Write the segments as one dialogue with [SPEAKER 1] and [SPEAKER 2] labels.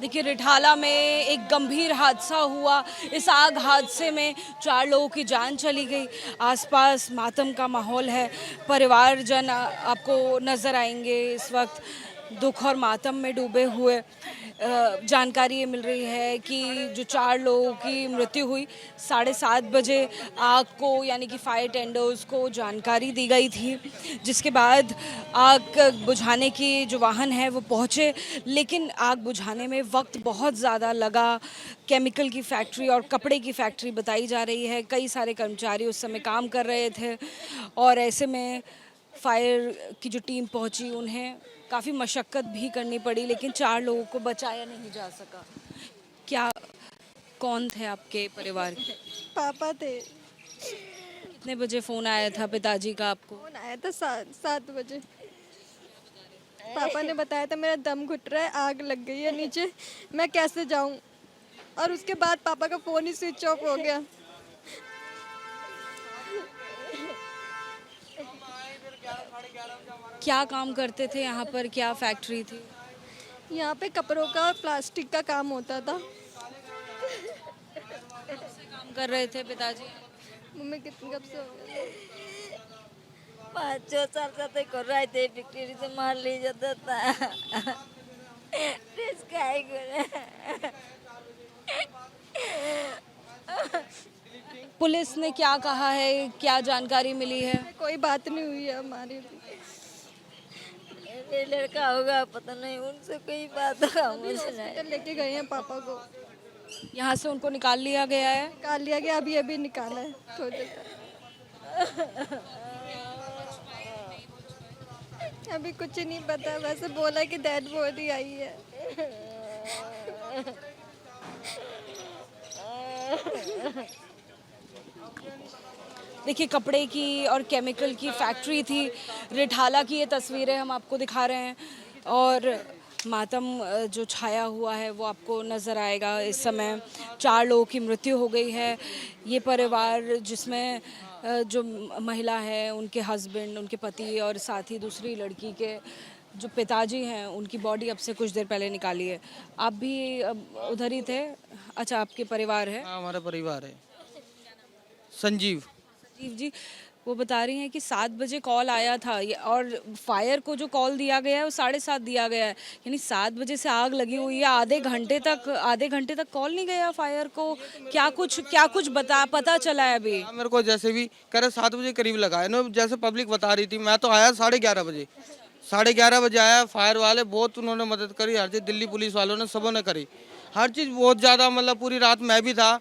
[SPEAKER 1] देखिए रिठाला में एक गंभीर हादसा हुआ। इस आग हादसे में 4 लोगों की जान चली गई। आसपास मातम का माहौल है। परिवारजन आपको नज़र आएंगे इस वक्त दुख और मातम में डूबे हुए। जानकारी ये मिल रही है कि जो 4 लोगों की मृत्यु हुई 7:30 बजे आग को यानी कि फायर टेंडर्स को जानकारी दी गई थी, जिसके बाद आग बुझाने की जो वाहन है वो पहुँचे, लेकिन आग बुझाने में वक्त बहुत ज़्यादा लगा। केमिकल की फैक्ट्री और कपड़े की फैक्ट्री बताई जा रही है। कई सारे कर्मचारी उस समय काम कर रहे थे और ऐसे में फायर की जो टीम पहुंची उन्हें काफ़ी मशक्क़त भी करनी पड़ी, लेकिन 4 लोगों को बचाया नहीं जा सका। क्या कौन थे आपके परिवार के?
[SPEAKER 2] पापा थे।
[SPEAKER 1] कितने बजे फ़ोन आया था पिताजी का आपको?
[SPEAKER 2] फोन आया था 7 बजे। पापा ने बताया था मेरा दम घुट रहा है, आग लग गई है नीचे, मैं कैसे जाऊं। और उसके बाद पापा का फोन ही स्विच ऑफ हो गया।
[SPEAKER 1] क्या काम करते थे यहाँ पर, क्या फैक्ट्री थी?
[SPEAKER 2] यहाँ पे कपड़ों का प्लास्टिक का काम होता था।
[SPEAKER 1] काम कर रहे थे पिताजी?
[SPEAKER 2] मम्मी कितनी कब से हो गया?
[SPEAKER 3] 5-6 साल से तो कर रहे थे, फैक्ट्री से माल ले जाता था। रिस्क है
[SPEAKER 1] पुलिस ने क्या कहा है, क्या जानकारी मिली है?
[SPEAKER 2] कोई बात नहीं हुई है हमारी।
[SPEAKER 3] ये लड़का होगा पता नहीं, उनसे कोई बात होगा मुझे नहीं।
[SPEAKER 2] हॉस्पिटल लेके गए हैं पापा को,
[SPEAKER 1] यहाँ से उनको निकाल लिया गया है।
[SPEAKER 2] निकाल लिया गया, अभी अभी निकाला है थोड़ी देर पहले। अभी कुछ नहीं पता, वैसे बोला कि डेड बॉडी आई है।
[SPEAKER 1] देखिए कपड़े की और केमिकल की फैक्ट्री थी। रिठाला की ये तस्वीरें हम आपको दिखा रहे हैं और मातम जो छाया हुआ है वो आपको नज़र आएगा। इस समय 4 लोगों की मृत्यु हो गई है। ये परिवार जिसमें जो महिला है, उनके हस्बैंड, उनके पति और साथ ही दूसरी लड़की के जो पिताजी हैं, उनकी बॉडी अब से कुछ देर पहले निकाली है। आप भी उधर ही थे? अच्छा, आपके परिवार है?
[SPEAKER 4] हाँ, हमारा परिवार है। संजीव।
[SPEAKER 1] संजीव जी, वो बता रही हैं कि 7 बजे कॉल आया था और फायर को जो कॉल दिया गया है वो 7:30 दिया गया है, यानी 7 बजे से आग लगी हुई है। आधे घंटे तक कॉल नहीं गया फायर को। क्या कुछ पता चला है अभी?
[SPEAKER 4] हाँ, मेरे को जैसे भी कह रहे 7 बजे करीब लगा है ना, जैसे पब्लिक बता रही थी। मैं तो आया 11:30 बजे, 11:30 बजे आया। फायर वाले बहुत उन्होंने मदद करी, हर चीज़ दिल्ली पुलिस वालों ने, सबों ने करी हर चीज़ बहुत ज़्यादा। मतलब पूरी रात मैं भी था,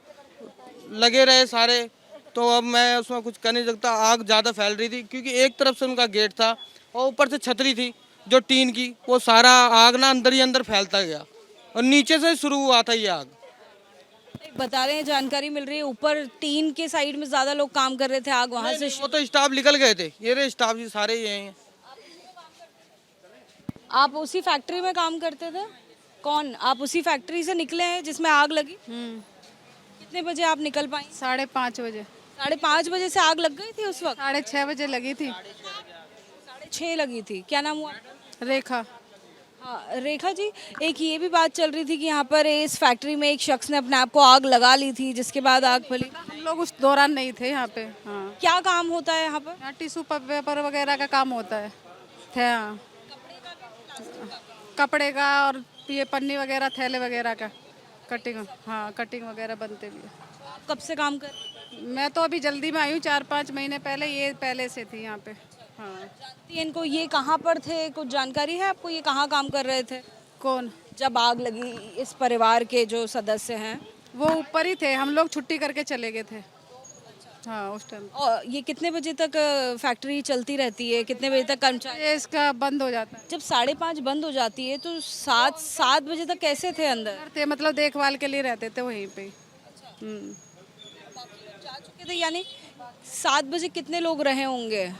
[SPEAKER 4] लगे रहे सारे। तो अब मैं उसमें कुछ कर नहीं सकता। आग ज़्यादा फैल रही थी क्योंकि एक तरफ से उनका गेट था और ऊपर से छतरी थी जो टीन की, वो सारा आग ना अंदर ही अंदर फैलता गया और नीचे से शुरू हुआ था ये आग।
[SPEAKER 1] बता रहे हैं, जानकारी मिल रही है ऊपर टीन के साइड में ज़्यादा लोग काम कर रहे थे, आग वहाँ से।
[SPEAKER 4] वो तो स्टाफ निकल गए थे, ये रहे स्टाफ जी सारे ये हैं।
[SPEAKER 1] आप उसी फैक्ट्री में काम करते थे? कौन? आप उसी फैक्ट्री से निकले हैं जिसमें आग लगी? कितने बजे आप निकल पाई?
[SPEAKER 5] 5:30 बजे।
[SPEAKER 1] 5:30 बजे से आग लग गई थी उस वक्त?
[SPEAKER 5] 6:30 बजे लगी थी।
[SPEAKER 1] 6 लगी थी। क्या नाम हुआ?
[SPEAKER 5] रेखा।
[SPEAKER 1] हाँ रेखा जी, एक ये भी बात चल रही थी कि यहाँ पर इस फैक्ट्री में एक शख्स ने अपने आप को आग लगा ली थी, जिसके बाद आग फैली।
[SPEAKER 5] हम लोग उस दौरान नहीं थे यहाँ पे। हाँ,
[SPEAKER 1] क्या काम होता है यहाँ पर?
[SPEAKER 5] यहाँ टिश्यू पेपर वगैरह का काम होता है। थे हाँ, कपड़े का और ये पन्नी वगैरह, थैले वगैरह का कटिंग। हाँ, कटिंग वगैरह बनते भी है।
[SPEAKER 1] कब से काम कर?
[SPEAKER 5] मैं तो अभी जल्दी में आई हूँ, 4-5 महीने पहले। ये पहले से थी यहाँ पे। हाँ।
[SPEAKER 1] जानती हैं इनको? ये कहाँ पर थे, कुछ जानकारी है आपको? ये कहाँ काम कर रहे थे
[SPEAKER 5] कौन?
[SPEAKER 1] जब आग लगी? इस परिवार के जो सदस्य हैं
[SPEAKER 5] वो ऊपर ही थे, हम लोग छुट्टी करके चले गए थे। हाँ, उस टाइम।
[SPEAKER 1] और ये कितने बजे तक फैक्ट्री चलती रहती है? कितने बजे तक कर्मचारी?
[SPEAKER 5] ये इसका बंद हो जाता है।
[SPEAKER 1] जब 5:30 बंद हो जाती है तो 7 बजे तक कैसे थे अंदर?
[SPEAKER 5] थे, मतलब देखभाल के लिए रहते थे वहीं पे।
[SPEAKER 1] जा चुके थे, यानी 7 बजे कितने लोग रहे होंगे?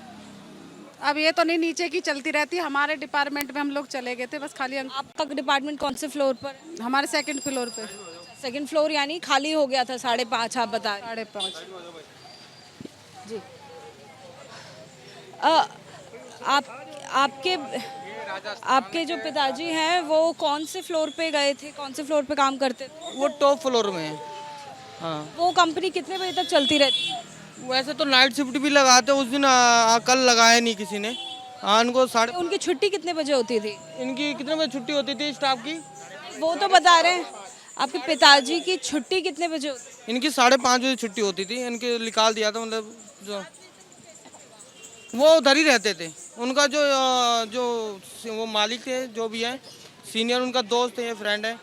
[SPEAKER 5] अब ये तो नहीं, नीचे की चलती रहती है। हमारे डिपार्टमेंट में हम लोग चले गए थे, बस खाली
[SPEAKER 1] आपका डिपार्टमेंट कौन से फ्लोर पर?
[SPEAKER 5] हमारे 2nd फ्लोर पे।
[SPEAKER 1] 2nd फ्लोर, यानी खाली हो गया था 5:30 आप बता रहे
[SPEAKER 5] 5:30।
[SPEAKER 1] जी। आप आपके आपके जो पिताजी हैं वो कौन से फ्लोर पे गए थे, कौन से फ्लोर पे काम करते थे?
[SPEAKER 4] वो टॉप फ्लोर में है। हाँ,
[SPEAKER 1] वो कंपनी कितने बजे तक चलती रहती है?
[SPEAKER 4] वैसे तो नाइट शिफ्ट भी लगाते, उस दिन कल लगाया नहीं किसी ने। हाँ, उनको साढ़े
[SPEAKER 1] उनकी छुट्टी कितने बजे होती थी?
[SPEAKER 4] इनकी कितने बजे छुट्टी होती थी स्टाफ की?
[SPEAKER 1] वो तो बता रहे हैं, आपके पिताजी की छुट्टी कितने बजे होती?
[SPEAKER 4] इनकी 5:30 बजे छुट्टी होती थी। इनके निकाल दिया था, मतलब जो वो उधर ही रहते थे। उनका जो वो मालिक थे, जो भी है सीनियर, उनका दोस्त है, फ्रेंड है,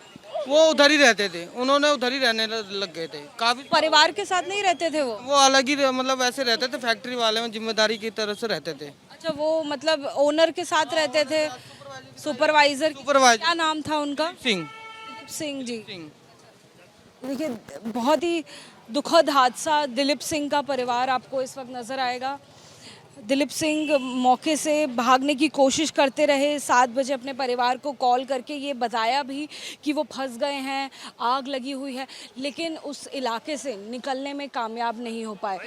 [SPEAKER 4] वो उधर ही रहते थे। उन्होंने उधर ही रहने लग गए थे काफी।
[SPEAKER 1] परिवार के साथ नहीं रहते थे वो?
[SPEAKER 4] वो अलग ही मतलब ऐसे रहते थे, फैक्ट्री वाले में जिम्मेदारी की तरह से रहते थे।
[SPEAKER 1] अच्छा, वो मतलब ओनर के साथ रहते थे, सुपरवाइजर?
[SPEAKER 4] सुपरवाइजर
[SPEAKER 1] क्या नाम था उनका?
[SPEAKER 4] सिंह
[SPEAKER 1] सिंह जी।
[SPEAKER 4] सिंह।
[SPEAKER 1] देखिए, बहुत ही दुखद हादसा, दिलीप सिंह का परिवार आपको इस वक्त नज़र आएगा। दिलीप सिंह मौके से भागने की कोशिश करते रहे, 7 बजे अपने परिवार को कॉल करके ये बताया भी कि वो फंस गए हैं, आग लगी हुई है, लेकिन उस इलाके से निकलने में कामयाब नहीं हो पाए।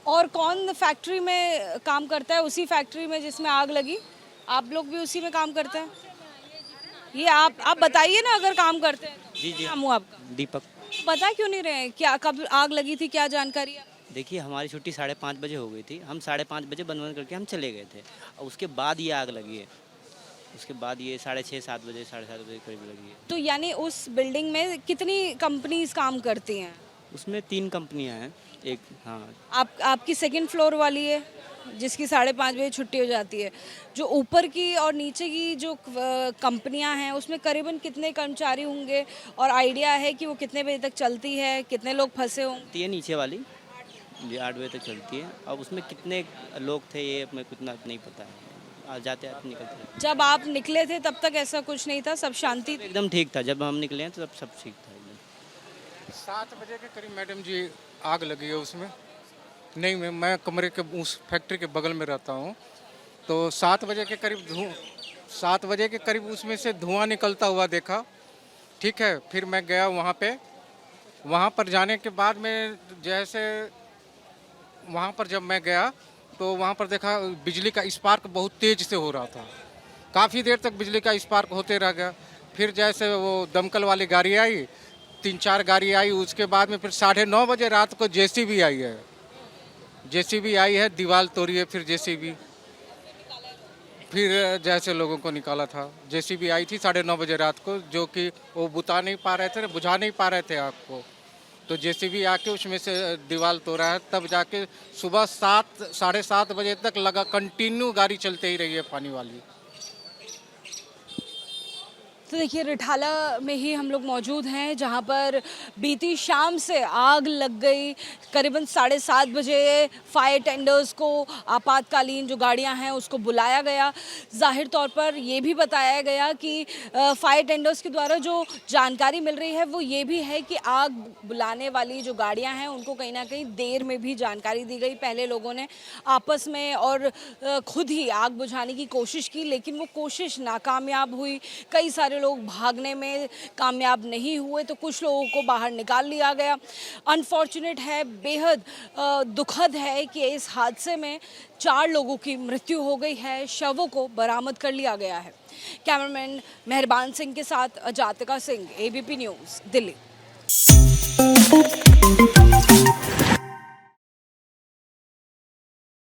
[SPEAKER 1] और कौन फैक्ट्री में काम करता है, उसी फैक्ट्री में जिसमें आग लगी? आप लोग भी उसी में काम करते हैं? ये आप बताइए ना, अगर काम करते हैं तो।
[SPEAKER 6] जी जी।
[SPEAKER 1] क्या नाम हुआ आपका?
[SPEAKER 6] दीपक।
[SPEAKER 1] बता क्यों नहीं रहे, क्या कब आग लगी थी, क्या जानकारी है?
[SPEAKER 6] देखिए, हमारी छुट्टी 5:30 बजे हो गई थी। हम 5:30 बजे बंद करके हम चले गए थे, और उसके बाद ये आग लगी है। उसके बाद ये 6:30 7 बजे 7:30 बजे करीब लगी है।
[SPEAKER 1] तो यानी उस बिल्डिंग में कितनी कंपनीज काम करती हैं?
[SPEAKER 6] उसमें 3 कंपनियां हैं। एक, हाँ,
[SPEAKER 1] आपकी सेकंड फ्लोर वाली है जिसकी 5:30 बजे छुट्टी हो जाती है। जो ऊपर की और नीचे की जो कंपनियां हैं उसमें करीबन कितने कर्मचारी होंगे, और आइडिया है कि वो कितने बजे तक चलती है, कितने लोग फंसे होंगे?
[SPEAKER 6] ये नीचे वाली जी 8 बजे तक चलती है। अब उसमें कितने लोग थे ये मेरे को इतना नहीं पता है। आ जाते हैं, निकलते हैं।
[SPEAKER 1] जब आप निकले थे तब तक ऐसा कुछ नहीं था, सब शांति थी?
[SPEAKER 6] एकदम ठीक था। जब हम निकले हैं तो सब ठीक था एकदम।
[SPEAKER 7] 7 बजे के करीब मैडम जी आग लगी है उसमें। नहीं, मैं कमरे के उस फैक्ट्री के बगल में रहता हूँ। तो 7 बजे के करीब उसमें से धुआं निकलता हुआ देखा। ठीक है, फिर मैं गया वहाँ पर जाने के बाद में जैसे वहाँ पर जब मैं गया तो वहाँ पर देखा बिजली का स्पार्क बहुत तेज से हो रहा था। काफ़ी देर तक बिजली का स्पार्क होते रह गया। फिर जैसे वो दमकल वाली गाड़ी आई, 3-4 गाड़ी आई, उसके बाद में फिर 9:30 बजे रात को जेसीबी आई है, दीवार तोड़ी है। फिर जेसीबी फिर जैसे लोगों को निकाला था। जेसीबी आई थी 9:30 बजे रात को, जो कि वो बुझा नहीं पा रहे थे आग को। तो जेसीबी आके उसमें से दीवार तोड़ा है। तब जाके सुबह 7 बजे तक लगा, कंटिन्यू गाड़ी चलते ही रही है पानी वाली।
[SPEAKER 1] तो देखिए, रिठाला में ही हम लोग मौजूद हैं जहां पर बीती शाम से आग लग गई। करीबन 7:30 बजे फायर टेंडर्स को, आपातकालीन जो गाड़ियां हैं उसको बुलाया गया। जाहिर तौर पर ये भी बताया गया कि फायर टेंडर्स के द्वारा जो जानकारी मिल रही है वो ये भी है कि आग बुलाने वाली जो गाड़ियां हैं उनको कहीं ना कहीं देर में भी जानकारी दी गई। पहले लोगों ने आपस में और खुद ही आग बुझाने की कोशिश की, लेकिन वो कोशिश नाकामयाब हुई। कई सारे लोग भागने में कामयाब नहीं हुए, तो कुछ लोगों को बाहर निकाल लिया गया। अनफॉर्चुनेट है, बेहद दुखद है कि इस हादसे में 4 लोगों की मृत्यु हो गई है। शवों को बरामद कर लिया गया है। कैमरामैन मेहरबान सिंह के साथ अजातिका सिंह, ABP न्यूज़, दिल्ली।